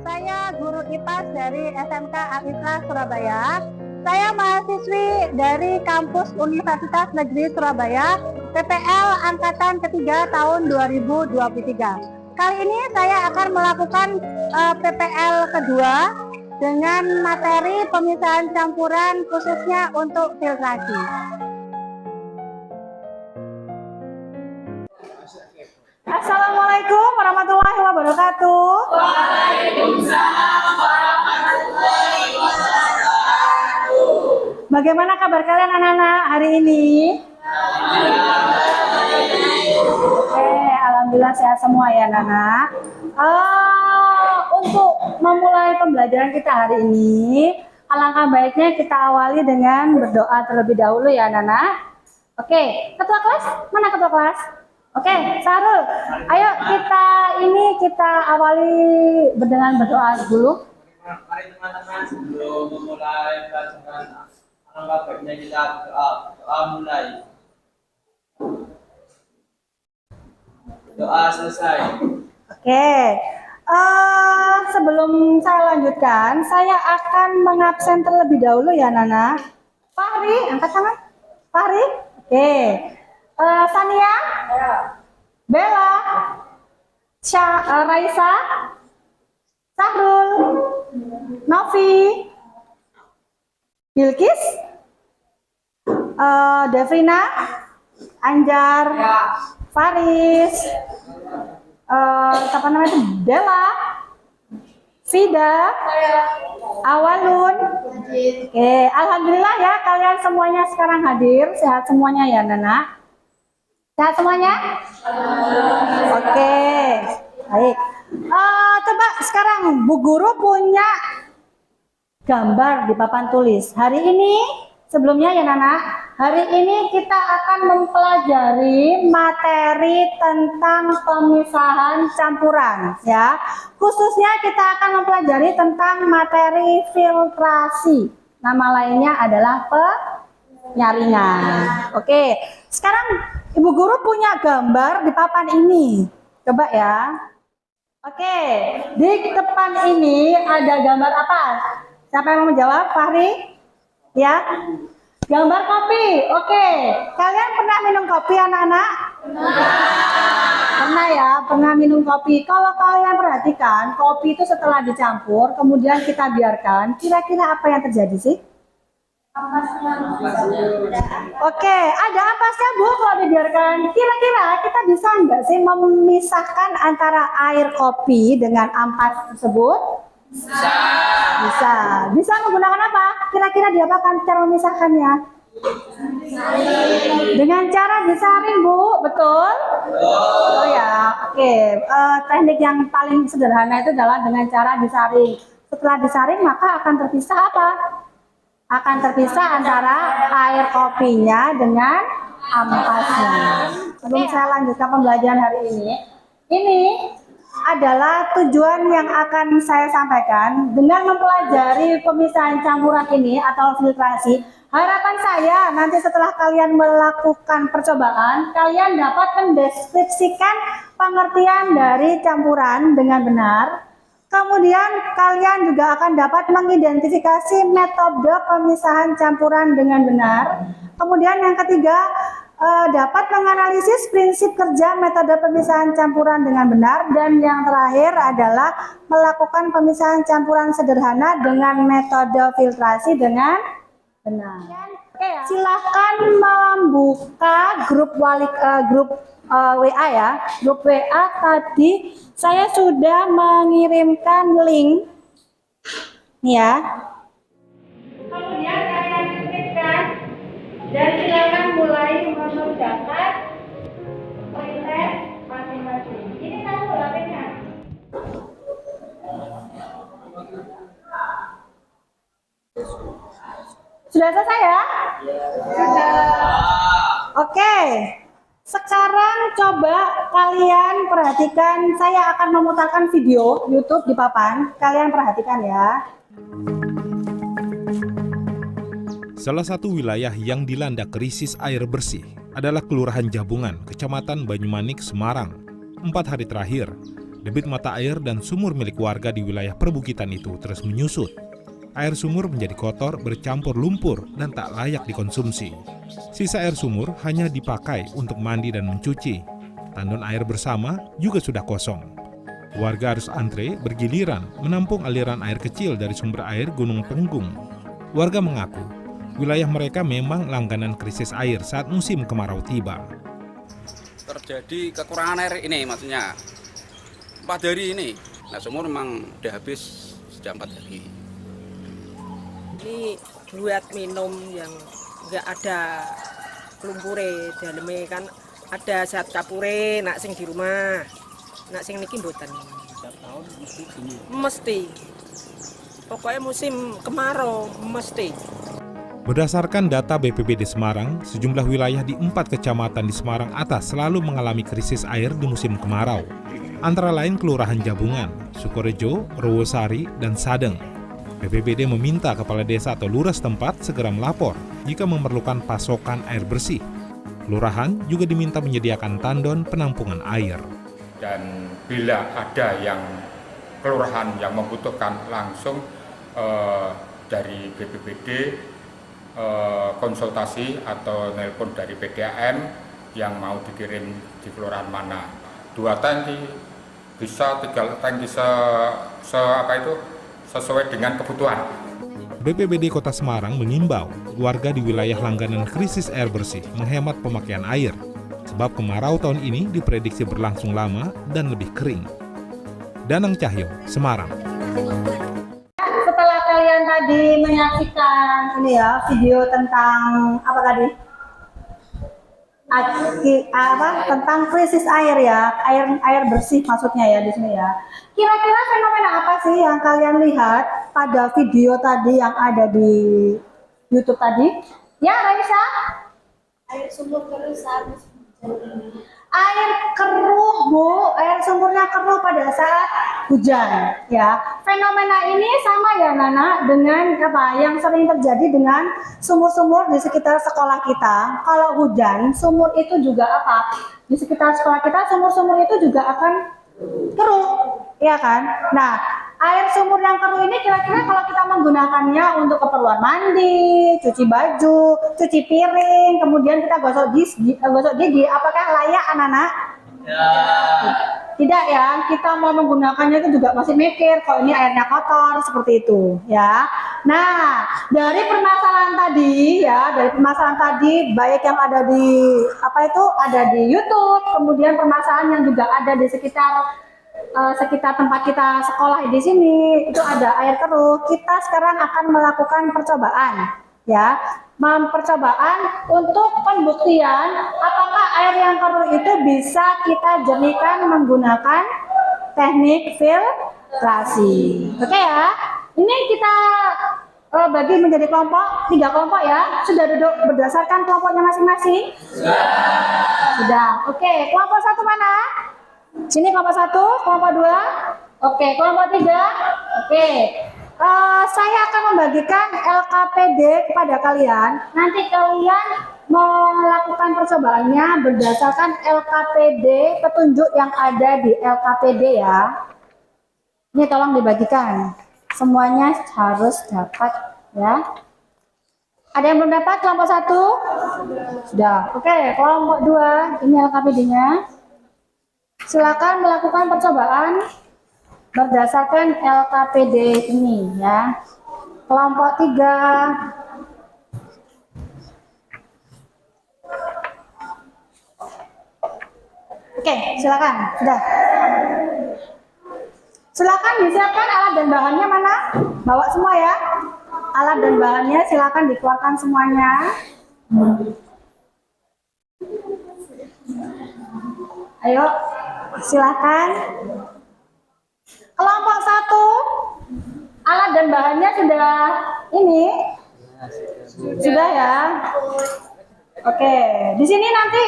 Saya guru IPAS dari SMK Al-Islah Surabaya. Saya mahasiswi dari kampus Universitas Negeri Surabaya, PPL Angkatan ketiga tahun 2023. Kali ini saya akan melakukan PPL kedua dengan materi pemisahan campuran khususnya untuk filtrasi. Assalamualaikum warahmatullahi wabarakatuh. Waalaikumsalam warahmatullahi wabarakatuh. Bagaimana kabar kalian anak-anak hari ini? Alhamdulillah sehat semua ya anak-anak. Untuk memulai pembelajaran kita hari ini, alangkah baiknya kita awali dengan berdoa terlebih dahulu ya anak-anak. Oke, ketua kelas? Mana ketua kelas? Oke, Sarul. Ayo kita awali dengan berdoa dulu. Mari teman-teman sebelum memulai pelajaran, alangkah baiknya kita doa mulai. Doa selesai. Oke. Sebelum saya lanjutkan, saya akan mengabsen terlebih dahulu ya Nana. Fahri, angkat tangan. Fahri. Oke. Sania. Bella. Raisa. Sahrul. Novi. Bilkis. Devina. Anjar. Faris. Siapa namanya itu? Della, Vida, Awalun. Oke, alhamdulillah ya kalian semuanya sekarang hadir, sehat semuanya ya Nana. Sehat semuanya? Oke, baik. Coba sekarang Bu Guru punya gambar di papan tulis. Hari ini sebelumnya ya Nana, hari ini kita akan mempelajari materi tentang pemisahan campuran ya. Khususnya kita akan mempelajari tentang materi filtrasi. Nama lainnya adalah penyaringan. Oke, sekarang Ibu Guru punya gambar di papan ini. Coba ya. Oke, di depan ini ada gambar apa? Siapa yang mau menjawab? Fahri? Ya, gambar kopi. Oke, kalian pernah minum kopi anak-anak? Pernah ya, pernah minum kopi. Kalau kalian perhatikan, kopi itu setelah dicampur, kemudian kita biarkan, kira-kira apa yang terjadi sih? Oke, ada ampasnya Bu kalau dibiarkan. Kira-kira kita bisa nggak sih memisahkan antara air kopi dengan ampas tersebut? Bisa menggunakan apa? Kira-kira diapakan cara memisahkannya? Dengan cara disaring Bu, betul? Oh ya, oke. Teknik yang paling sederhana itu adalah dengan cara disaring. Setelah disaring maka akan terpisah apa? Akan terpisah antara air kopinya dengan ampasnya. Sebelum saya lanjutkan pembelajaran hari ini adalah tujuan yang akan saya sampaikan dengan mempelajari pemisahan campuran ini atau filtrasi. Harapan saya nanti setelah kalian melakukan percobaan, kalian dapat mendeskripsikan pengertian dari campuran dengan benar. Kemudian kalian juga akan dapat mengidentifikasi metode pemisahan campuran dengan benar. Kemudian yang ketiga, dapat menganalisis prinsip kerja metode pemisahan campuran dengan benar. Dan yang terakhir adalah melakukan pemisahan campuran sederhana dengan metode filtrasi dengan benar. Silahkan membuka grup WA ya. Grup WA tadi saya sudah mengirimkan link nih ya. Kemudian kalian ketikkan dan silakan mulai mengerjakan tes masing-masing. Ini kamu lapenya. Sudah selesai ya? Sudah. Oke. Sekarang coba kalian perhatikan, saya akan memutarkan video YouTube di papan. Kalian perhatikan ya. Salah satu wilayah yang dilanda krisis air bersih adalah Kelurahan Jabungan, Kecamatan Banyumanik, Semarang. 4 hari terakhir, Debit mata air dan sumur milik warga di wilayah perbukitan itu terus menyusut. Air sumur menjadi kotor, bercampur lumpur, dan tak layak dikonsumsi. Sisa air sumur hanya dipakai untuk mandi dan mencuci. Tandon air bersama juga sudah kosong. Warga harus antre bergiliran menampung aliran air kecil dari sumber air Gunung Penggung. Warga mengaku, wilayah mereka memang langganan krisis air saat musim kemarau tiba. Terjadi kekurangan air ini maksudnya 4 hari ini. Nah, sumur memang udah habis sejak 4 hari. Ini buat minum yang nggak ada lumpure, dalamnya kan ada zat kapure, nak sing di rumah, nak sing niki mboten. Setiap tahun mesti gini. Mesti. Pokoknya musim kemarau mesti. Berdasarkan data BPBD Semarang, sejumlah wilayah di 4 kecamatan di Semarang Atas selalu mengalami krisis air di musim kemarau. Antara lain Kelurahan Jabungan, Sukorejo, Rowosari, dan Sadeng. BPBD meminta kepala desa atau lurah setempat segera melapor jika memerlukan pasokan air bersih. Kelurahan juga diminta menyediakan tandon penampungan air. Dan bila ada yang kelurahan yang membutuhkan langsung dari BPBD konsultasi atau nelpon dari PDAM yang mau dikirim di kelurahan mana. 2 tangki bisa 3 tangki sesuai dengan kebutuhan. BPBD Kota Semarang mengimbau warga di wilayah langganan krisis air bersih menghemat pemakaian air, sebab kemarau tahun ini diprediksi berlangsung lama dan lebih kering. Danang Cahyo, Semarang. Setelah kalian tadi menyaksikan ini ya video tentang apa tadi? Tentang krisis air ya, air bersih maksudnya ya di sini ya. Kira-kira fenomena apa sih yang kalian lihat pada video tadi yang ada di YouTube tadi? Ya, Raisa? Air sumur keruh saat musim hujan. Air keruh, Bu. Air sumurnya keruh pada saat hujan, ya. Fenomena ini sama ya, Nana, dengan apa yang sering terjadi dengan sumur-sumur di sekitar sekolah kita. Kalau hujan, sumur itu juga apa? Di sekitar sekolah kita, sumur-sumur itu juga akan keruh, ya kan? Nah, air sumur yang keruh ini kira-kira kalau kita menggunakannya untuk keperluan mandi, cuci baju, cuci piring, kemudian kita gosok gigi, apakah layak anak-anak? Ya. Tidak ya, kita mau menggunakannya itu juga masih mikir, kok ini airnya kotor, seperti itu ya. Nah, dari permasalahan tadi, baik yang ada di ada di YouTube, kemudian permasalahan yang juga ada di sekitar tempat kita sekolah di sini, itu ada air keruh. Kita sekarang akan melakukan percobaan ya. Percobaan untuk pembuktian apakah air yang keruh itu bisa kita jernihkan menggunakan teknik filtrasi. Oke ya, ini kita bagi menjadi 3 kelompok ya. Sudah duduk berdasarkan kelompoknya masing-masing? Sudah. Oke, kelompok 1 mana? Sini kelompok 1, kelompok 2. Oke, kelompok 3. Oke. Saya akan membagikan LKPD kepada kalian. Nanti kalian melakukan percobaannya berdasarkan LKPD, petunjuk yang ada di LKPD ya. Ini tolong dibagikan. Semuanya harus dapat ya. Ada yang belum dapat kelompok 1? Sudah. Oke, kelompok 2, ini LKPD-nya. Silakan melakukan percobaan berdasarkan LKPD ini ya. Kelompok 3. Oke, silakan. Sudah. Silakan disiapkan alat dan bahannya mana? Bawa semua ya. Alat dan bahannya silakan dikeluarkan semuanya. Ayo, silakan. Kelompok 1, alat dan bahannya sudah ini, sudah ya. Oke, di sini nanti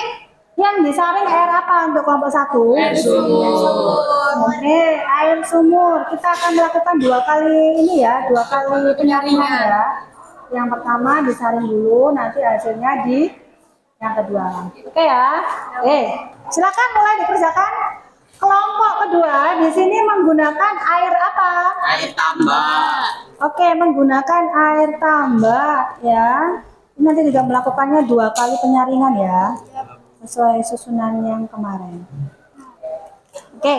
yang disaring air apa untuk kelompok 1? Air sumur. Oke, air sumur. Kita akan melakukan 2 kali ini ya, 2 kali penyaringan ya. Yang pertama disaring dulu, nanti hasilnya di yang kedua. Oke ya. Silakan mulai dikerjakan. Kelompok Kelompok kedua di sini menggunakan air apa? Air tambah. Oke, menggunakan air tambak ya. Ini nanti juga melakukannya 2 kali penyaringan ya, sesuai susunan yang kemarin. Oke,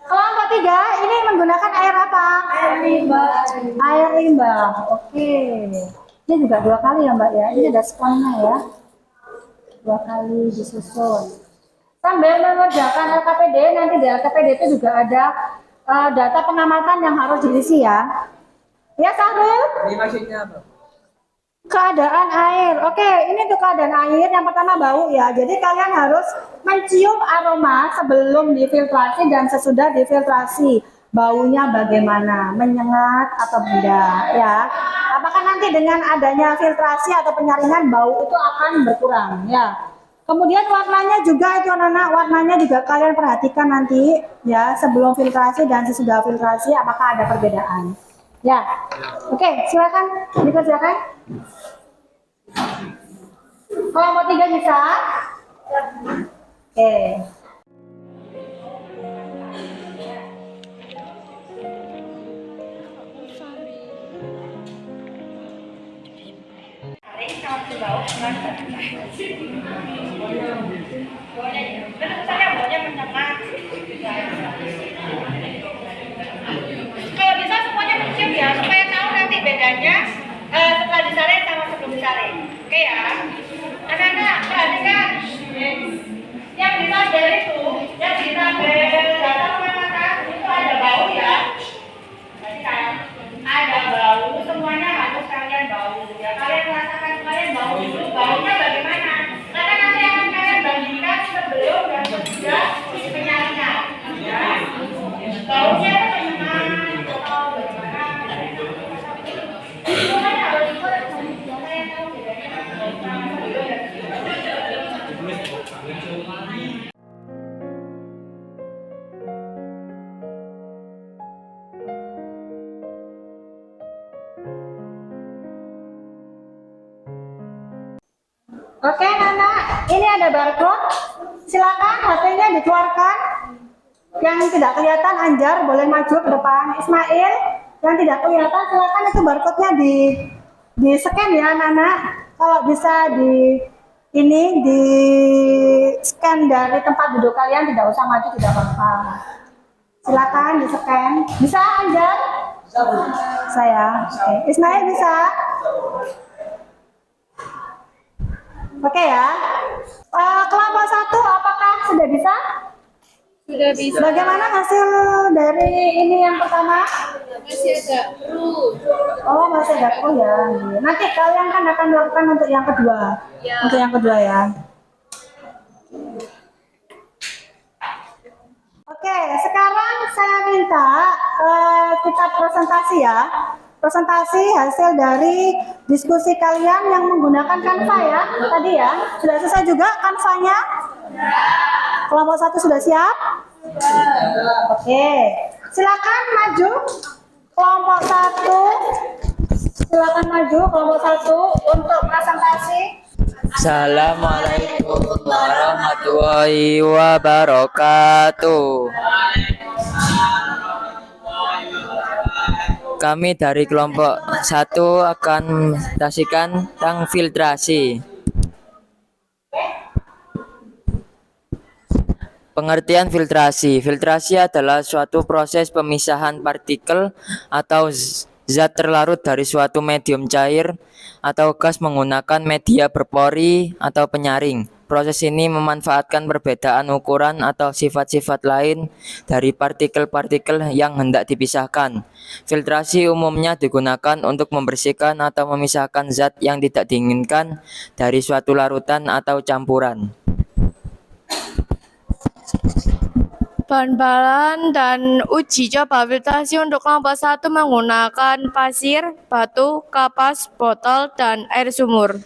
kelompok 3 ini menggunakan air apa? Air limbah. Air limbah. Oke, ini juga 2 kali ya Mbak ya. Ini ada skonnya ya, 2 kali disusun. Sambil mengerjakan LKPD, nanti di LKPD itu juga ada data pengamatan yang harus diisi ya. Ya Sahrul? Ini maksudnya apa? Keadaan air. Oke, ini tuh keadaan air. Yang pertama bau ya. Jadi kalian harus mencium aroma sebelum difiltrasi dan sesudah difiltrasi. Baunya bagaimana? Menyengat atau tidak ya? Apakah nanti dengan adanya filtrasi atau penyaringan bau itu akan berkurang ya? Kemudian warnanya juga itu anak-anak, warnanya juga kalian perhatikan nanti ya, sebelum filtrasi dan sesudah filtrasi apakah ada perbedaan. Ya, oke, silakan dikerjakan. Kelompok 3 bisa? Oke. Kalau bisa semuanya mencium ya, supaya tahu nanti bedanya setelah disaring sama sebelum disaring. Oke ya. Anak-anak perhatikan. Yang di tabel itu, yang di tabel data pengamatan itu ada bau ya. Perhatikan. Ada bau, semuanya harus kalian bau. Ya kalian rasakan kalian bau itu, baunya bagaimana? Karena nanti akan kalian bandingkan sebelum dan sesudah penyaringan. Ya. Baunya itu bagaimana? Atau bagaimana? Semuanya harus ikut. Kalian tahu bedanya bau sama sebelum dan Oke, Nana, ini ada barcode. Silakan HP-nya dikeluarkan. Yang tidak kelihatan Anjar boleh maju ke depan. Ismail, yang tidak kelihatan silakan itu barcode-nya di scan ya, Nana. Kalau bisa di scan dari tempat duduk kalian, tidak usah maju, tidak apa-apa. Silakan di scan. Bisa Anjar? Saya. Oke. Ismail bisa? Oke ya. Kelompok 1 apakah sudah bisa? Sudah bisa. Bagaimana hasil dari ini yang pertama? Masih ada perlu. Oh, masih ada ya. Nanti kalian kan akan melakukan untuk yang kedua. Ya. Untuk yang kedua ya. Oke, sekarang saya minta kita presentasi ya. Presentasi hasil dari diskusi kalian yang menggunakan Canva ya. Tadi ya. Sudah selesai juga Canva-nya? Kelompok 1 sudah siap? Oke. Silakan maju. Kelompok 1. Silakan maju kelompok 1 untuk presentasi. Assalamualaikum warahmatullahi wabarakatuh. Kami dari kelompok 1 akan presentasikan tentang filtrasi. Pengertian filtrasi. Filtrasi adalah suatu proses pemisahan partikel atau zat terlarut dari suatu medium cair atau gas menggunakan media berpori atau penyaring. Proses ini memanfaatkan perbedaan ukuran atau sifat-sifat lain dari partikel-partikel yang hendak dipisahkan. Filtrasi umumnya digunakan untuk membersihkan atau memisahkan zat yang tidak diinginkan dari suatu larutan atau campuran. Bahan-bahan dan uji coba filtrasi untuk kelompok 1 menggunakan pasir, batu, kapas, botol, dan air sumur.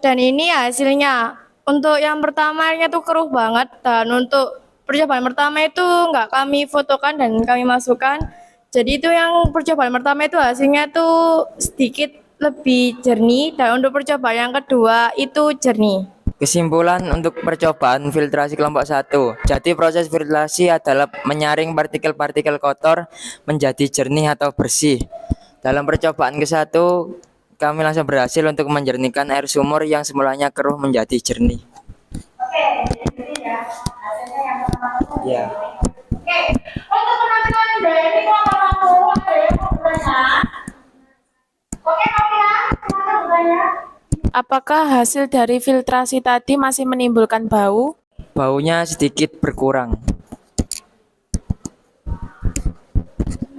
Dan ini hasilnya. Untuk yang pertama airnya tuh keruh banget, dan untuk percobaan pertama itu nggak kami fotokan dan kami masukkan. Jadi itu yang percobaan pertama itu hasilnya tuh sedikit lebih jernih, dan untuk percobaan yang kedua itu jernih. Kesimpulan untuk percobaan filtrasi kelompok 1. Jadi proses filtrasi adalah menyaring partikel-partikel kotor menjadi jernih atau bersih. Dalam percobaan ke-1, kami langsung berhasil untuk menjernihkan air sumur yang semulanya keruh menjadi jernih. Oke, jadi ya hasilnya yang pertama. Ya. Oke, untuk penampilan dari kelompok 1 ada yang mau bertanya? Oke, Novia, silakan bertanya. Apakah hasil dari filtrasi tadi masih menimbulkan bau? Baunya sedikit berkurang.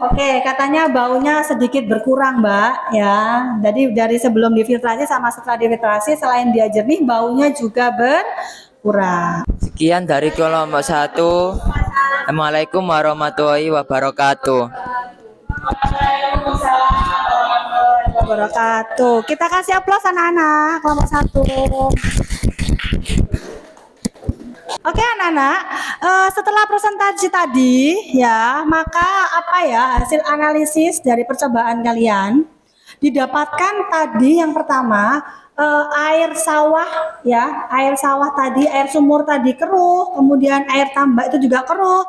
Oke, katanya baunya sedikit berkurang, Mbak. Ya, jadi dari sebelum difiltrasi sama setelah difiltrasi, selain dia jernih, baunya juga berkurang. Sekian dari kelompok 1. Assalamualaikum warahmatullahi wabarakatuh. Wabarakatuh. Kita kasih aplaus anak-anak kelompok 1. Oke anak-anak, setelah presentasi tadi ya, maka apa ya hasil analisis dari percobaan kalian didapatkan tadi yang pertama air sawah ya, air sawah tadi, air sumur tadi keruh, kemudian air tambak itu juga keruh,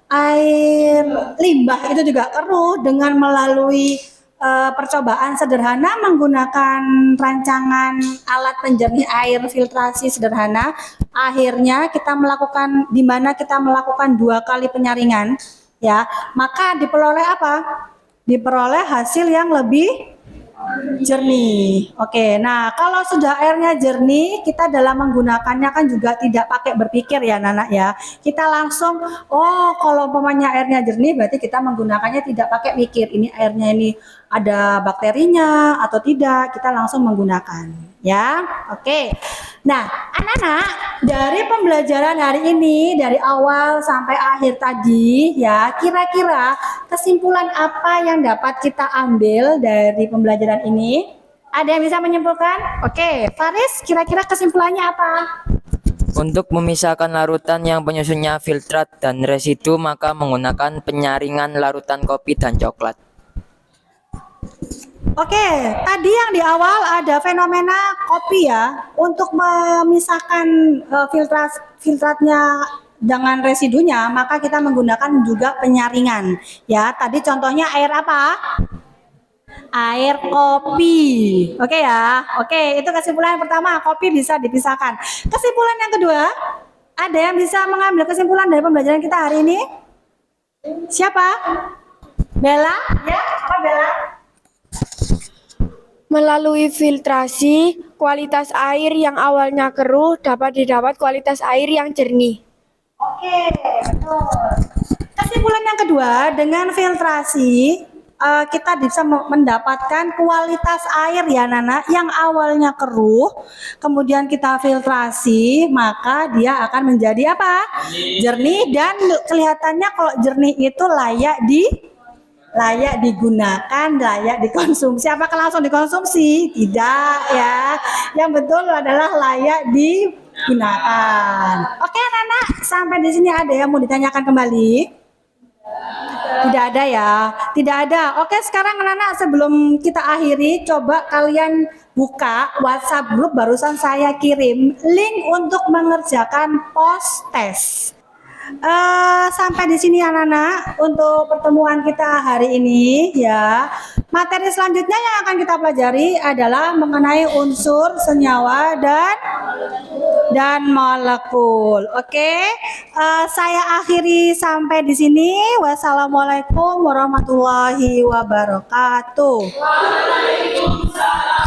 air limbah itu juga keruh dengan melalui percobaan sederhana menggunakan rancangan alat penjernih air filtrasi sederhana. Akhirnya kita melakukan di mana kita melakukan 2 kali penyaringan ya, maka diperoleh apa? Diperoleh hasil yang lebih jernih. Oke, nah kalau sudah airnya jernih, kita dalam menggunakannya kan juga tidak pakai berpikir ya Nana ya. Kita langsung, oh kalau umpamanya airnya jernih berarti kita menggunakannya tidak pakai mikir ini airnya ini ada bakterinya atau tidak, kita langsung menggunakan ya. Oke. Nah, anak-anak, dari pembelajaran hari ini dari awal sampai akhir tadi ya, kira-kira kesimpulan apa yang dapat kita ambil dari pembelajaran ini? Ada yang bisa menyimpulkan? Oke, Faris, kira-kira kesimpulannya apa? Untuk memisahkan larutan yang penyusunnya filtrat dan residu, maka menggunakan penyaringan larutan kopi dan coklat. Oke, tadi yang di awal ada fenomena kopi ya. Untuk memisahkan filtratnya dengan residunya, maka kita menggunakan juga penyaringan. Ya, tadi contohnya air apa? Air kopi. Oke ya. Oke, itu kesimpulan yang pertama, kopi bisa dipisahkan. Kesimpulan yang kedua, ada yang bisa mengambil kesimpulan dari pembelajaran kita hari ini? Siapa? Bella? Ya, apa Bella? Melalui filtrasi, kualitas air yang awalnya keruh dapat didapat kualitas air yang jernih. Oke, betul. Kesimpulan yang kedua, dengan filtrasi kita bisa mendapatkan kualitas air ya Nana, yang awalnya keruh, kemudian kita filtrasi, maka dia akan menjadi apa? Jernih, dan kelihatannya kalau jernih itu layak digunakan, layak dikonsumsi. Apakah langsung dikonsumsi? Tidak ya. Yang betul adalah layak digunakan. Oke anak-anak, sampai di sini ada yang mau ditanyakan kembali? Tidak ada ya, tidak ada. Oke, sekarang anak-anak sebelum kita akhiri, coba kalian buka WhatsApp grup barusan saya kirim link untuk mengerjakan post test. Sampai di sini anak-anak untuk pertemuan kita hari ini ya. Materi selanjutnya yang akan kita pelajari adalah mengenai unsur, senyawa dan molekul. Oke, saya akhiri sampai di sini. Wassalamualaikum warahmatullahi wabarakatuh. Waalaikumsalam.